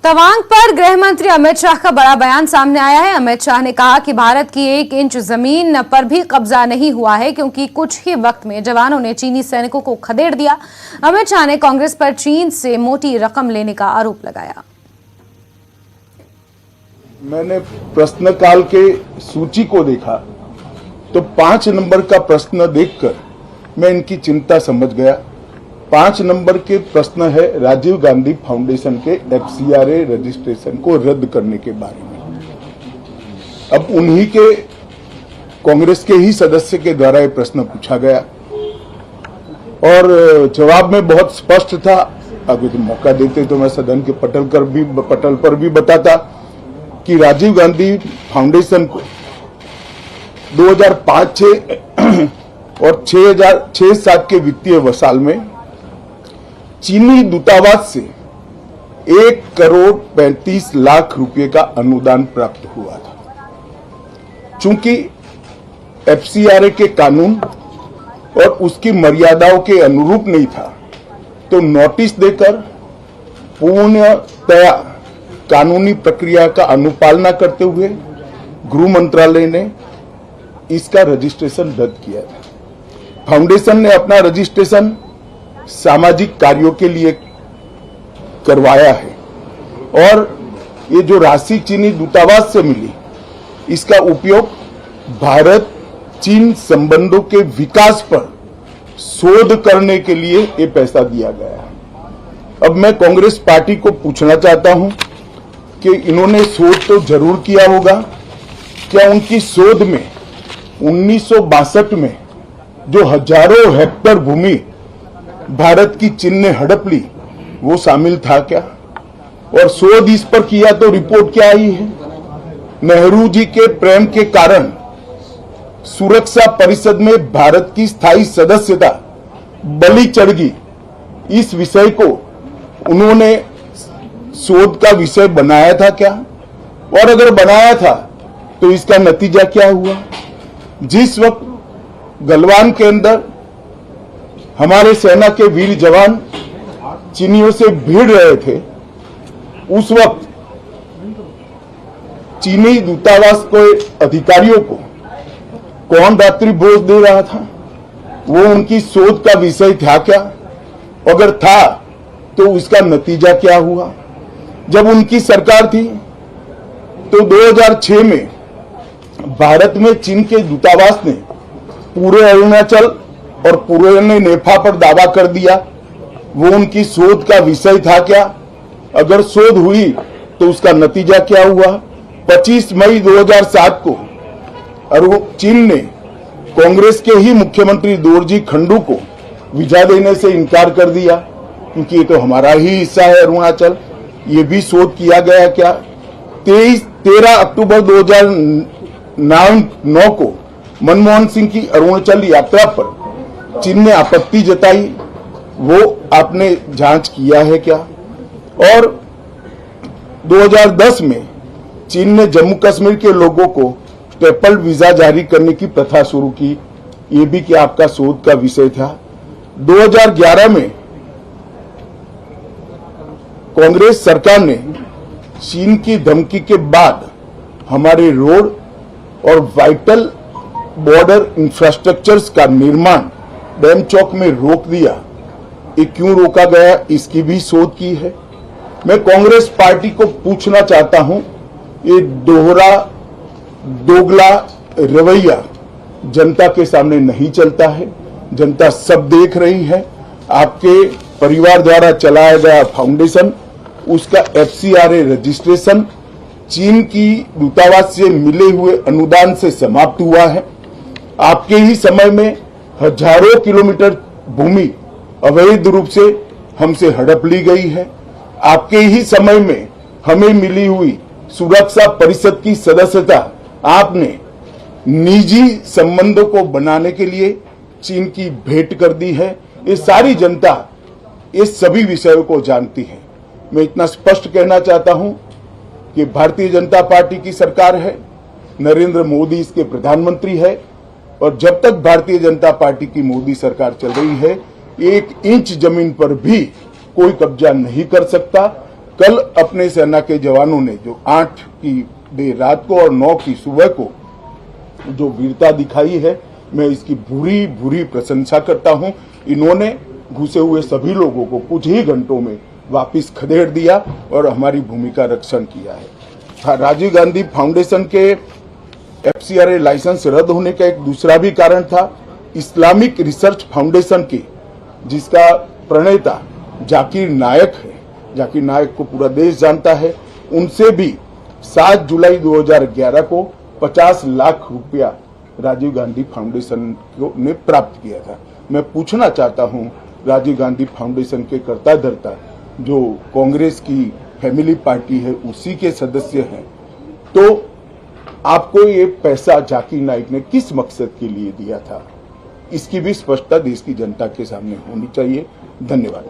तवांग पर गृह मंत्री अमित शाह का बड़ा बयान सामने आया है। अमित शाह ने कहा कि भारत की 1 इंच जमीन पर भी कब्जा नहीं हुआ है, क्योंकि कुछ ही वक्त में जवानों ने चीनी सैनिकों को खदेड़ दिया। अमित शाह ने कांग्रेस पर चीन से मोटी रकम लेने का आरोप लगाया। मैंने प्रश्नकाल के सूची को देखा तो 5 नंबर का प्रश्न देखकर मैं इनकी चिंता समझ गया। 5 नंबर के प्रश्न है राजीव गांधी फाउंडेशन के FCRA रजिस्ट्रेशन को रद्द करने के बारे में। अब उन्हीं के कांग्रेस के ही सदस्य के द्वारा ये प्रश्न पूछा गया और जवाब में बहुत स्पष्ट था। अगर तो मौका देते तो मैं सदन के पटल पर भी बताता कि राजीव गांधी फाउंडेशन को 2005-6 और 6-7 के वित्तीय वर्षाल में चीनी दूतावास से 1 करोड़ 35 लाख रुपए का अनुदान प्राप्त हुआ था। चूंकि FCRA के कानून और उसकी मर्यादाओं के अनुरूप नहीं था, तो नोटिस देकर पूर्णतया कानूनी प्रक्रिया का अनुपालना करते हुए गृह मंत्रालय ने इसका रजिस्ट्रेशन रद्द किया था। फाउंडेशन ने अपना रजिस्ट्रेशन सामाजिक कार्यों के लिए करवाया है और ये जो राशि चीनी दूतावास से मिली, इसका उपयोग भारत चीन संबंधों के विकास पर शोध करने के लिए ये पैसा दिया गया है। अब मैं कांग्रेस पार्टी को पूछना चाहता हूं कि इन्होंने शोध तो जरूर किया होगा, क्या उनकी शोध में 1962 में जो हजारों हेक्टेयर भूमि भारत की चीन ने हड़प ली वो शामिल था क्या? और शोध इस पर किया तो रिपोर्ट क्या आई है? नेहरू जी के प्रेम के कारण सुरक्षा परिषद में भारत की स्थायी सदस्यता बलि चढ़ गई। इस विषय को उन्होंने शोध का विषय बनाया था क्या? और अगर बनाया था तो इसका नतीजा क्या हुआ? जिस वक्त गलवान के अंदर हमारे सेना के वीर जवान चीनियों से भिड़ रहे थे, उस वक्त चीनी दूतावास के अधिकारियों को कौन रात्रि भोज दे रहा था? वो उनकी शोध का विषय था क्या? अगर था तो उसका नतीजा क्या हुआ? जब उनकी सरकार थी तो 2006 में भारत में चीन के दूतावास ने पूरे अरुणाचल और पूरे नेफा पर दावा कर दिया। वो उनकी शोध का विषय था क्या? अगर शोध हुई तो उसका नतीजा क्या हुआ? 25 मई 2007 को चीन ने कांग्रेस के ही मुख्यमंत्री दोरजी खंडू को वीजा देने से इनकार कर दिया, क्योंकि ये तो हमारा ही हिस्सा है अरुणाचल। ये भी शोध किया गया क्या? 13 अक्टूबर 2009 को मनमोहन सिंह की अरुणाचल यात्रा पर चीन ने आपत्ति जताई, वो आपने जांच किया है क्या? और 2010 में चीन ने जम्मू कश्मीर के लोगों को ट्रिपल वीजा जारी करने की प्रथा शुरू की, ये भी क्या आपका शोध का विषय था? 2011 में कांग्रेस सरकार ने चीन की धमकी के बाद हमारे रोड और वाइटल बॉर्डर इंफ्रास्ट्रक्चर्स का निर्माण डैम चौक में रोक दिया। ये क्यों रोका गया, इसकी भी शोध की है। मैं कांग्रेस पार्टी को पूछना चाहता हूं, ये दोगला रवैया जनता के सामने नहीं चलता है। जनता सब देख रही है। आपके परिवार द्वारा चलाया गया फाउंडेशन, उसका FCRA रजिस्ट्रेशन चीन की दूतावास से मिले हुए अनुदान से समाप्त हुआ है। आपके ही समय में हजारों किलोमीटर भूमि अवैध रूप से हमसे हड़प ली गई है। आपके ही समय में हमें मिली हुई सुरक्षा परिषद की सदस्यता आपने निजी संबंधों को बनाने के लिए चीन की भेंट कर दी है। ये सारी जनता इस सभी विषयों को जानती है। मैं इतना स्पष्ट कहना चाहता हूं कि भारतीय जनता पार्टी की सरकार है, नरेंद्र मोदी इसके प्रधानमंत्री है, और जब तक भारतीय जनता पार्टी की मोदी सरकार चल रही है, 1 इंच जमीन पर भी कोई कब्जा नहीं कर सकता। कल अपने सेना के जवानों ने जो 8 की देर रात को और 9 की सुबह को जो वीरता दिखाई है, मैं इसकी भूरी भूरी प्रशंसा करता हूं। इन्होंने घुसे हुए सभी लोगों को कुछ ही घंटों में वापस खदेड़ दिया और हमारी भूमि का रक्षण किया है। राजीव गांधी फाउंडेशन के FCRA लाइसेंस रद्द होने का एक दूसरा भी कारण था। इस्लामिक रिसर्च फाउंडेशन के जिसका प्रणेता जाकिर नायक है, जाकिर नायक को पूरा देश जानता है, उनसे भी 7 जुलाई 2011 को 50 लाख रुपया राजीव गांधी फाउंडेशन ने प्राप्त किया था। मैं पूछना चाहता हूं राजीव गांधी फाउंडेशन के कर्ता धर्ता जो कांग्रेस की फैमिली पार्टी है उसी के सदस्य हैं, तो आपको ये पैसा जाकिर नाइक ने किस मकसद के लिए दिया था, इसकी भी स्पष्टता देश की जनता के सामने होनी चाहिए। धन्यवाद।